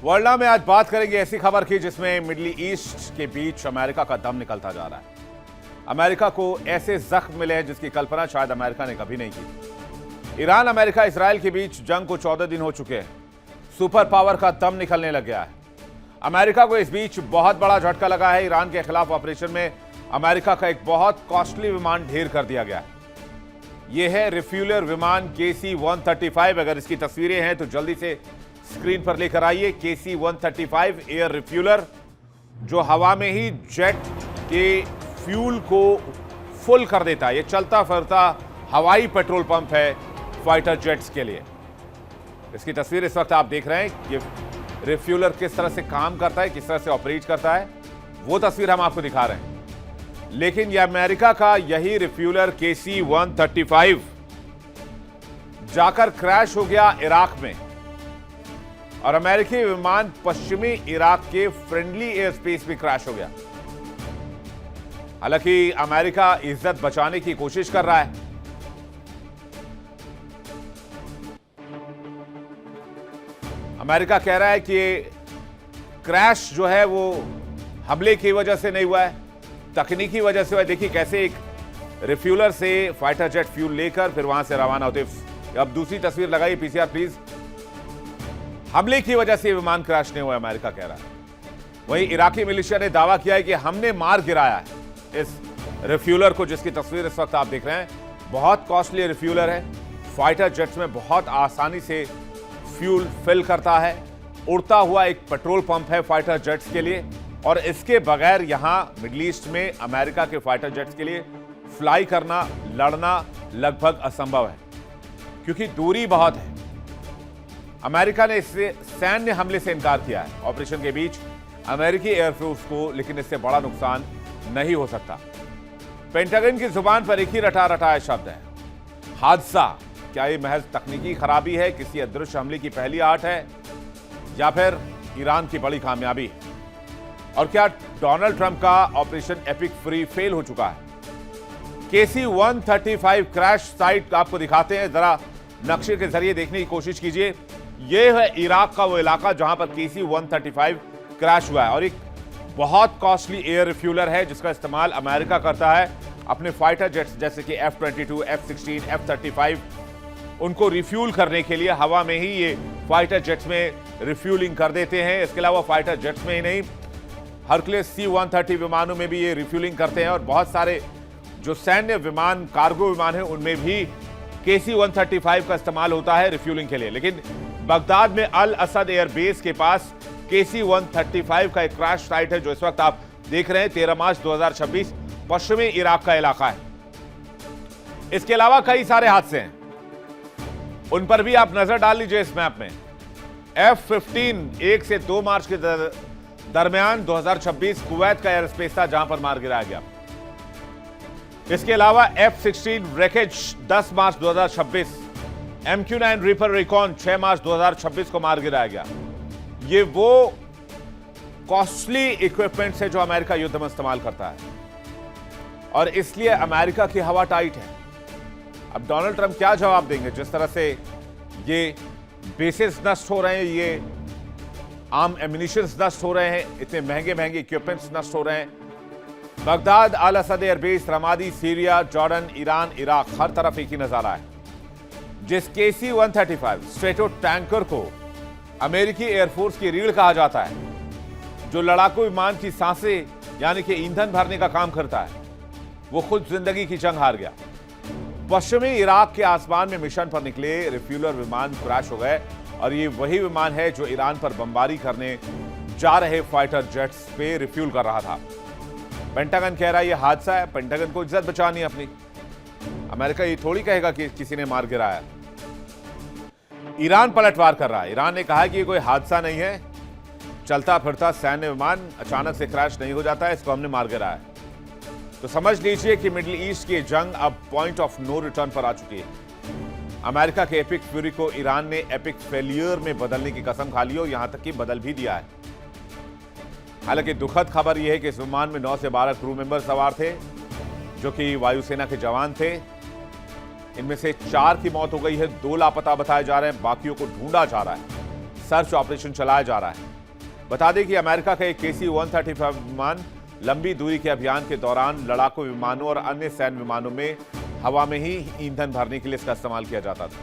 World में आज बात करेंगे ऐसी खबर की जिसमें मिडिल ईस्ट के बीच अमेरिका का दम निकलता जा रहा है। अमेरिका को ऐसे जख्म मिले हैं जिसकी कल्पना शायद अमेरिका ने कभी नहीं की। ईरान, अमेरिका, इसराइल के बीच जंग को 14 दिन हो चुके हैं। सुपर पावर का दम निकलने लग गया है। अमेरिका को इस बीच बहुत बड़ा झटका लगा है। ईरान के खिलाफ ऑपरेशन में अमेरिका का एक बहुत कॉस्टली विमान ढेर कर दिया गया है। यह है रिफ्यूलर विमान KC-135। अगर इसकी तस्वीरें हैं तो जल्दी से स्क्रीन पर लेकर आइए। KC-135 एयर रिफ्यूलर जो हवा में ही जेट के फ्यूल को फुल कर देता है। यह चलता फिरता हवाई पेट्रोल पंप है फाइटर जेट्स के लिए। इसकी तस्वीर इस वक्त आप देख रहे हैं। ये रिफ्यूलर किस तरह से काम करता है, किस तरह से ऑपरेट करता है, वो तस्वीर हम आपको दिखा रहे हैं। लेकिन यह अमेरिका का यही रिफ्यूलर KC-135 जाकर क्रैश हो गया इराक में और अमेरिकी विमान पश्चिमी इराक के फ्रेंडली एयर स्पेस में क्रैश हो गया। हालांकि अमेरिका इज्जत बचाने की कोशिश कर रहा है। अमेरिका कह रहा है कि क्रैश जो है वो हमले की वजह से नहीं हुआ है, तकनीकी वजह से हुआ है। देखिए कैसे एक रिफ्यूलर से फाइटर जेट फ्यूल लेकर फिर वहां से रवाना होते। अब दूसरी तस्वीर लगाइए पीसीआर प्लीज। हमले की वजह से विमान क्रैश नहीं हुआ, अमेरिका कह रहा है। वहीं इराकी मिलिशिया ने दावा किया है कि हमने मार गिराया है इस रिफ्यूलर को, जिसकी तस्वीर इस वक्त आप देख रहे हैं। बहुत कॉस्टली रिफ्यूलर है। फाइटर जेट्स में बहुत आसानी से फ्यूल फिल करता है। उड़ता हुआ एक पेट्रोल पंप है फाइटर जेट्स के लिए और इसके बगैर यहां मिडिल ईस्ट में अमेरिका के फाइटर जेट्स के लिए फ्लाई करना, लड़ना लगभग असंभव है क्योंकि दूरी बहुत है। अमेरिका ने इससे सैन्य हमले से इनकार किया है ऑपरेशन के बीच अमेरिकी एयरफोर्स को, लेकिन इससे बड़ा नुकसान नहीं हो सकता। पेंटागन की जुबान पर एक ही रटा शब्द है, हादसा। क्या यह महज तकनीकी खराबी है, किसी अदृश्य हमले की पहली आहट है, या फिर ईरान की बड़ी कामयाबी है? और क्या डोनाल्ड ट्रंप का ऑपरेशन एपिक फ्री फेल हो चुका है? KC-135 क्रैश साइट आपको दिखाते हैं, जरा नक्शे के जरिए देखने की कोशिश कीजिए। यह है इराक का वो इलाका जहां पर KC-135 क्रैश हुआ है और एक बहुत कॉस्टली एयर रिफ्यूलर है जिसका इस्तेमाल अमेरिका करता है अपने फाइटर जेट्स जैसे कि F-22, F-16, F-35 उनको रिफ्यूल करने के लिए। हवा में ही ये फाइटर जेट्स में रिफ्यूलिंग कर देते हैं। इसके अलावा फाइटर जेट्स में ही नहीं, हरक्यूलिस C-130 विमानों में भी ये रिफ्यूलिंग करते हैं और बहुत सारे जो सैन्य विमान, कार्गो विमान है, उनमें भी KC-135 का इस्तेमाल होता है रिफ्यूलिंग के लिए। लेकिन बगदाद में अल असद एयरबेस के पास KC-135 का एक क्रैश साइट है जो इस वक्त आप देख रहे हैं। 13 मार्च 2026 पश्चिमी इराक का इलाका है। इसके अलावा कई सारे हादसे हैं, उन पर भी आप नजर डाल लीजिए इस मैप में। F-15 1 से 2 मार्च के दरमियान 2026 कुवैत का एयर स्पेस था जहां पर मार गिराया गया। इसके अलावा F-16 रेकेज 10 मार्च 2026, MQ-9 रीपर रिकॉन 6 मार्च 2026 को मार गिराया गया। ये वो कॉस्टली इक्विपमेंट्स है जो अमेरिका युद्ध में इस्तेमाल करता है और इसलिए अमेरिका की हवा टाइट है। अब डोनाल्ड ट्रंप क्या जवाब देंगे? जिस तरह से ये बेसिस नष्ट हो रहे हैं, ये आर्म एम्यूनिशंस नष्ट हो रहे हैं, इतने महंगे महंगे इक्विपमेंट्स नष्ट हो रहे हैं। Baghdad, Al Asad airbase, Ramadi, Syria, Jordan, Iran, Iraq, हर तरफ एक ही नजारा है। जिस KC-135 स्ट्रेटो टैंकर को अमेरिकी एयरफोर्स की रीढ़ कहा जाता है, जो लड़ाकू विमान की सांसें यानी कि ईंधन भरने का काम करता है, वो खुद जिंदगी की जंग हार गया। पश्चिमी इराक के आसमान में मिशन पर निकले रिफ्यूलर विमान क्रैश हो गए और ये वही विमान है जो ईरान पर बमबारी करने जा रहे फाइटर जेट्स पे रिफ्यूल कर रहा था। पेंटागन कह रहा है ये हादसा है, पेंटागन को इज्जत बचानी है अपनी। अमेरिका ये थोड़ी कहेगा कि किसी ने मार गिराया। ईरान पलटवार कर रहा है। ईरान ने कहा कि ये कोई हादसा नहीं है, चलता फिरता सैन्य विमान अचानक से क्रैश नहीं हो जाता है, इसको हमने मार गिराया है। तो समझ लीजिए कि मिडिल ईस्ट की जंग अब पॉइंट ऑफ नो रिटर्न पर आ चुकी है। अमेरिका के एपिक फ्यूरी को ईरान ने एपिक फेलियर में बदलने की कसम खा ली और यहां तक कि बदल भी दिया है। हालांकि दुखद खबर यह है कि इस विमान में 9 से 12 क्रू मेंबर सवार थे जो कि वायुसेना के जवान थे। इनमें से 4 की मौत हो गई है, 2 लापता बताए जा रहे हैं, बाकियों को ढूंढा जा रहा है। सर्च ऑपरेशन चलाया जा रहा है। बता दें कि अमेरिका का एक KC-135 विमान लंबी दूरी के अभियान के दौरान लड़ाकू विमानों और अन्य सैन्य विमानों में हवा में ही ईंधन भरने के लिए इसका इस्तेमाल किया जाता था।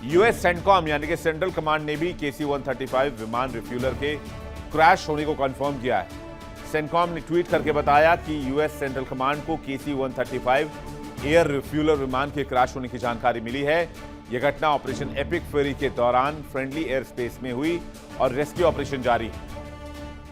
यूएस सेंटकॉम यानी कि सेंट्रल कमांड ने भी KC-135 विमान रिफ्यूलर के क्रैश होने को कंफर्म किया है। सेंटकॉम ने ट्वीट करके बताया कि यूएस सेंट्रल कमांड को KC-135 एयर रिफ्यूलर विमान के क्रैश होने की जानकारी मिली है। यह घटना ऑपरेशन एपिक फ्यूरी के दौरान फ्रेंडली एयर स्पेस में हुई और रेस्क्यू ऑपरेशन जारी है।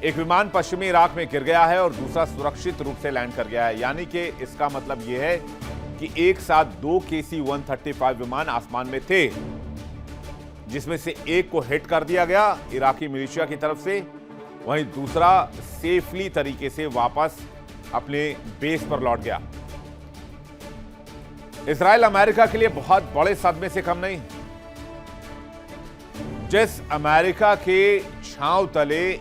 एक विमान पश्चिमी इराक में गिर गया है और दूसरा सुरक्षित रूप से लैंड कर गया है, यानी कि इसका मतलब यह है कि एक साथ 2 KC-135 विमान आसमान में थे, जिसमें से एक को हिट कर दिया गया इराकी मिलिशिया की तरफ से, वहीं दूसरा सेफली तरीके से वापस अपने बेस पर लौट गया। इजराइल अमेरिका के लिए बहुत बड़े सदमे से कम नहीं। जिस अमेरिका के छांव तले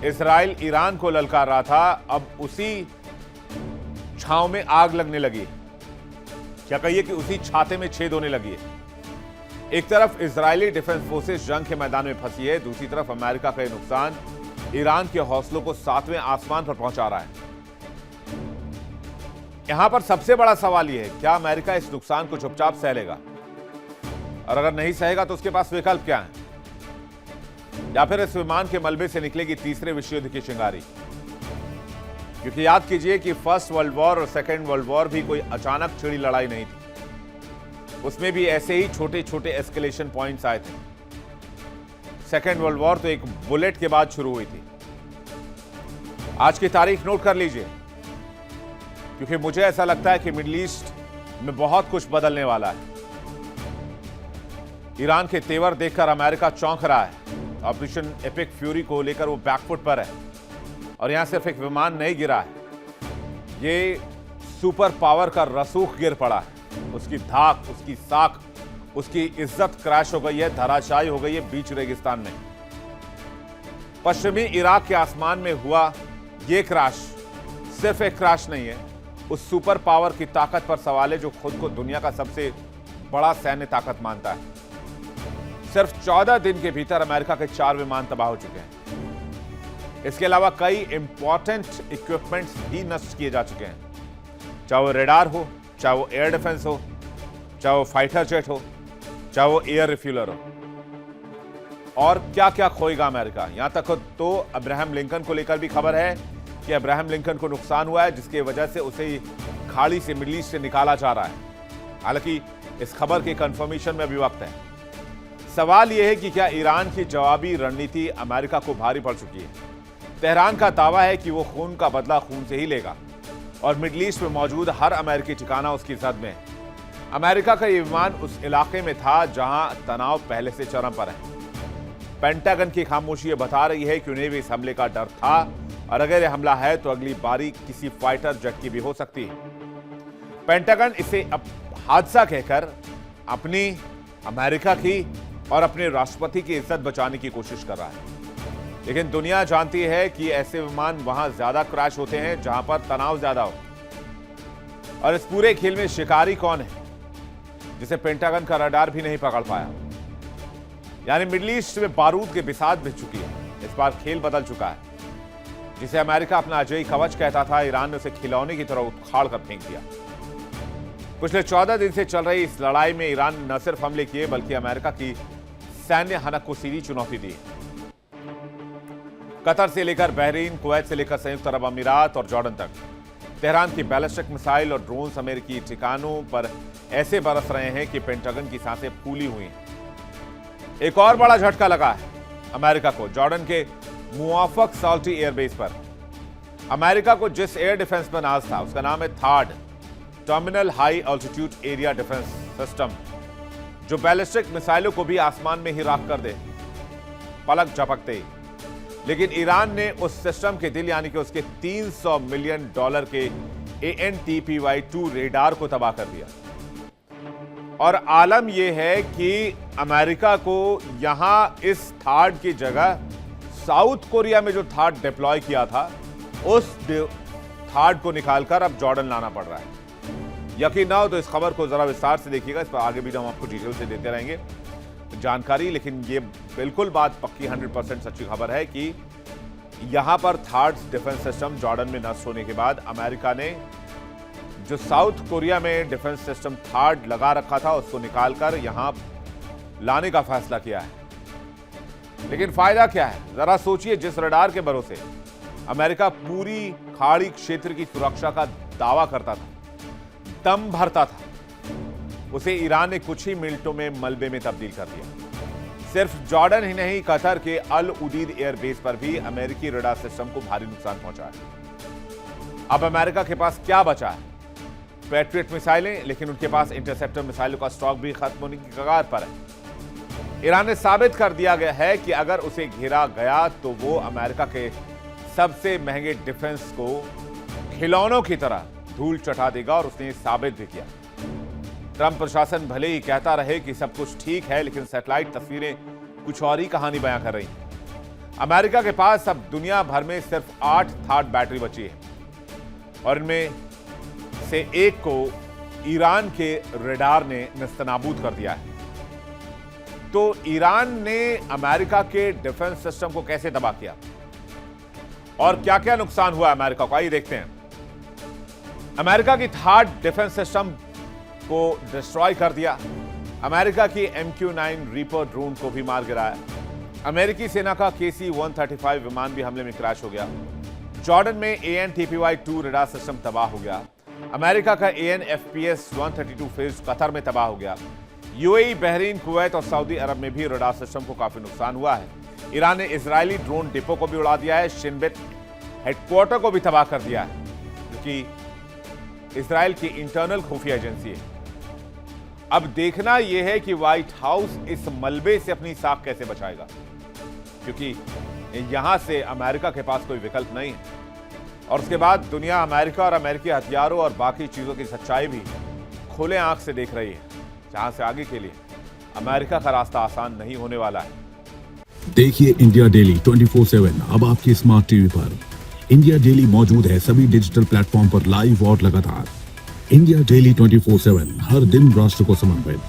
इजराइल ईरान को ललकार रहा था, अब उसी छांव में आग लगने लगी। क्या कहिए कि उसी छाते में छेद होने लगी है। एक तरफ इजरायली डिफेंस फोर्सेस जंग के मैदान में फंसी है, दूसरी तरफ अमेरिका का यह नुकसान ईरान के हौसलों को 7वें आसमान पर पहुंचा रहा है। यहां पर सबसे बड़ा सवाल यह है, क्या अमेरिका इस नुकसान को चुपचाप सह लेगा? और अगर नहीं सहेगा तो उसके पास विकल्प क्या है? या फिर इस विमान के मलबे से निकलेगी तीसरे विश्व युद्ध की चिंगारी? क्योंकि याद कीजिए कि फर्स्ट वर्ल्ड वॉर और सेकेंड वर्ल्ड वॉर भी कोई अचानक छिड़ी लड़ाई नहीं थी। उसमें भी ऐसे ही छोटे छोटे एस्केलेशन पॉइंट्स आए थे। सेकेंड वर्ल्ड वॉर तो एक बुलेट के बाद शुरू हुई थी। आज की तारीख नोट कर लीजिए, क्योंकि मुझे ऐसा लगता है कि मिडिल ईस्ट में बहुत कुछ बदलने वाला है। ईरान के तेवर देखकर अमेरिका चौंक रहा है। ऑपरेशन एपिक फ्यूरी को लेकर वो बैकफुट पर है और यहां सिर्फ एक विमान नहीं गिरा है, ये सुपर पावर का रसूख गिर पड़ा है। उसकी धाक, उसकी साख, उसकी इज्जत क्रैश हो गई है, धराशायी हो गई है बीच रेगिस्तान में। पश्चिमी इराक के आसमान में हुआ ये क्रैश सिर्फ एक क्रैश नहीं है, उस सुपर पावर की ताकत पर सवाल है जो खुद को दुनिया का सबसे बड़ा सैन्य ताकत मानता है। सिर्फ 14 दिन के भीतर अमेरिका के 4 विमान तबाह हो चुके हैं। इसके अलावा कई इंपॉर्टेंट इक्विपमेंट्स भी नष्ट किए जा चुके हैं, चाहे वो रेडार हो, चाहे वो एयर डिफेंस हो, चाहे वो फाइटर जेट हो, चाहे वो एयर रिफ्यूलर हो। और क्या क्या खोएगा अमेरिका। यहां तक तो अब्राहम लिंकन को लेकर भी खबर है कि अब्राहम लिंकन को नुकसान हुआ है, जिसकी वजह से उसे खाड़ी से, मिडिल ईस्ट से निकाला जा रहा है। हालांकि इस खबर के कंफर्मेशन में अभी वक्त है। सवाल यह है कि क्या ईरान की जवाबी रणनीति अमेरिका को भारी पड़ चुकी है? तेहरान का दावा है कि वो खून का बदला खून से ही लेगा और मिडिल ईस्ट में मौजूद हर अमेरिकी ठिकाना उसकी जद में है। अमेरिका का यह विमान उस इलाके में था जहां तनाव पहले से चरम पर है। पेंटागन की खामोशी ये बता रही है कि उन्हें भी इस हमले का डर था और अगर यह हमला है तो अगली बारी किसी फाइटर जेट की भी हो सकती है। पेंटागन इसे अब हादसा कहकर अपनी, अमेरिका की और अपने राष्ट्रपति की इज्जत बचाने की कोशिश कर रहा है, लेकिन दुनिया जानती है कि ऐसे विमान वहां ज्यादा क्रैश होते हैं जहां पर तनाव ज्यादा हो। और इस पूरे खेल में शिकारी कौन है, जिसे पेंटागन का रडार भी नहीं पकड़ पाया? यानी मिडिल ईस्ट में बारूद की बिसात भिज चुकी है। इस बार खेल बदल चुका है। जिसे अमेरिका अपना अजय कवच कहता था, ईरान ने उसे खिलौने की तरह उखाड़ कर फेंक दिया। पिछले 14 दिन से चल रही इस लड़ाई में ईरान न सिर्फ हमले किए बल्कि अमेरिका की सैन्य हनक को सीधी चुनौती दी। कतर से लेकर बहरीन, कुवैत से लेकर संयुक्त अरब अमीरात और जॉर्डन तक तेहरान की बैलिस्टिक मिसाइल और ड्रोन्स अमेरिकी ठिकानों पर ऐसे बरस रहे हैं कि पेंटागन की सांसें फूली हुई हैं। एक और बड़ा झटका लगा है अमेरिका को जॉर्डन के मुआफक साल्टी एयरबेस पर। अमेरिका को जिस एयर डिफेंस पर नाज था उसका नाम है थाड, terminal high altitude area defense system, जो बैलिस्टिक मिसाइलों को भी आसमान में ही राख कर दे पलक झपकते ही। लेकिन ईरान ने उस सिस्टम के दिल यानी कि उसके $300 मिलियन के ANTPY-2 रेडार को तबाह कर दिया। और आलम यह है कि अमेरिका को यहां इस थाड की जगह साउथ कोरिया में जो थाड डिप्लॉय किया था उस थाड को निकालकर अब जॉर्डन लाना पड़ रहा है। यकीन ना हो तो इस खबर को जरा विस्तार से देखिएगा, इस पर आगे भी हम आपको डिटेल से देते रहेंगे। जानकारी, लेकिन ये बिल्कुल बात पक्की 100% सच्ची खबर है कि यहां पर थार्ड डिफेंस सिस्टम जॉर्डन में नष्ट होने के बाद अमेरिका ने जो साउथ कोरिया में डिफेंस सिस्टम थार्ड लगा रखा था उसको निकालकर यहां लाने का फैसला किया है। लेकिन फायदा क्या है, जरा सोचिए। जिस रडार के भरोसे अमेरिका पूरी खाड़ी क्षेत्र की सुरक्षा का दावा करता था, दम भरता था, उसे ईरान ने कुछ ही मिनटों में मलबे में तब्दील कर दिया। सिर्फ जॉर्डन ही नहीं, कतर के अल उदीद एयरबेस पर भी अमेरिकी रडार सिस्टम को भारी नुकसान पहुंचा है। अब अमेरिका के पास क्या बचा है? पैट्रियट मिसाइलें, लेकिन उनके पास इंटरसेप्टर मिसाइलों का स्टॉक भी खत्म होने की कगार पर है। ईरान ने साबित कर दिया गया है कि अगर उसे घेरा गया तो वो अमेरिका के सबसे महंगे डिफेंस को खिलौनों की तरह धूल चटा देगा, और उसने साबित भी किया। ट्रंप प्रशासन भले ही कहता रहे कि सब कुछ ठीक है, लेकिन सैटेलाइट तस्वीरें कुछ और ही कहानी बयां कर रही हैं। अमेरिका के पास अब दुनिया भर में सिर्फ 8 थार्ड बैटरी बची है, और इनमें से एक को ईरान के रडार ने नेस्तनाबूद कर दिया है। तो ईरान ने अमेरिका के डिफेंस सिस्टम को कैसे तबाह किया और क्या क्या नुकसान हुआ अमेरिका को, आइए देखते हैं। अमेरिका की थार्ड डिफेंस सिस्टम को डिस्ट्रॉय कर दिया। अमेरिका की MQ-9 रीपर ड्रोन को भी मार गिराया। अमेरिकी सेना का KC-135 विमान भी हमले में क्रैश हो गया। जॉर्डन में AN/TPY-2 रडार सिस्टम तबाह हो गया। अमेरिका का AN/FPS-132 फेज कतर में तबाह हो गया। UAE, बहरीन, कुवैत और सऊदी अरब में भी रडार सिस्टम को काफी नुकसान हुआ है। ईरान ने इजरायली ड्रोन डिपो को भी उड़ा दिया है। शिनबेट हेडक्वार्टर को भी तबाह कर दिया है, जो कि इजरायल की इंटरनल खुफिया एजेंसी है। अब देखना यह है कि व्हाइट हाउस इस मलबे से अपनी साख कैसे बचाएगा, क्योंकि यहां से अमेरिका के पास कोई विकल्प नहीं है। और उसके बाद दुनिया अमेरिका और अमेरिकी हथियारों और बाकी चीजों की सच्चाई भी खुले आंख से देख रही है, जहां से आगे के लिए अमेरिका का रास्ता आसान नहीं होने वाला है। देखिए इंडिया डेली 24/7 अब आपके स्मार्ट टीवी पर। इंडिया डेली मौजूद है सभी डिजिटल प्लेटफॉर्म पर लाइव और लगातार। इंडिया डेली 24/7 हर दिन राष्ट्र को समर्पित।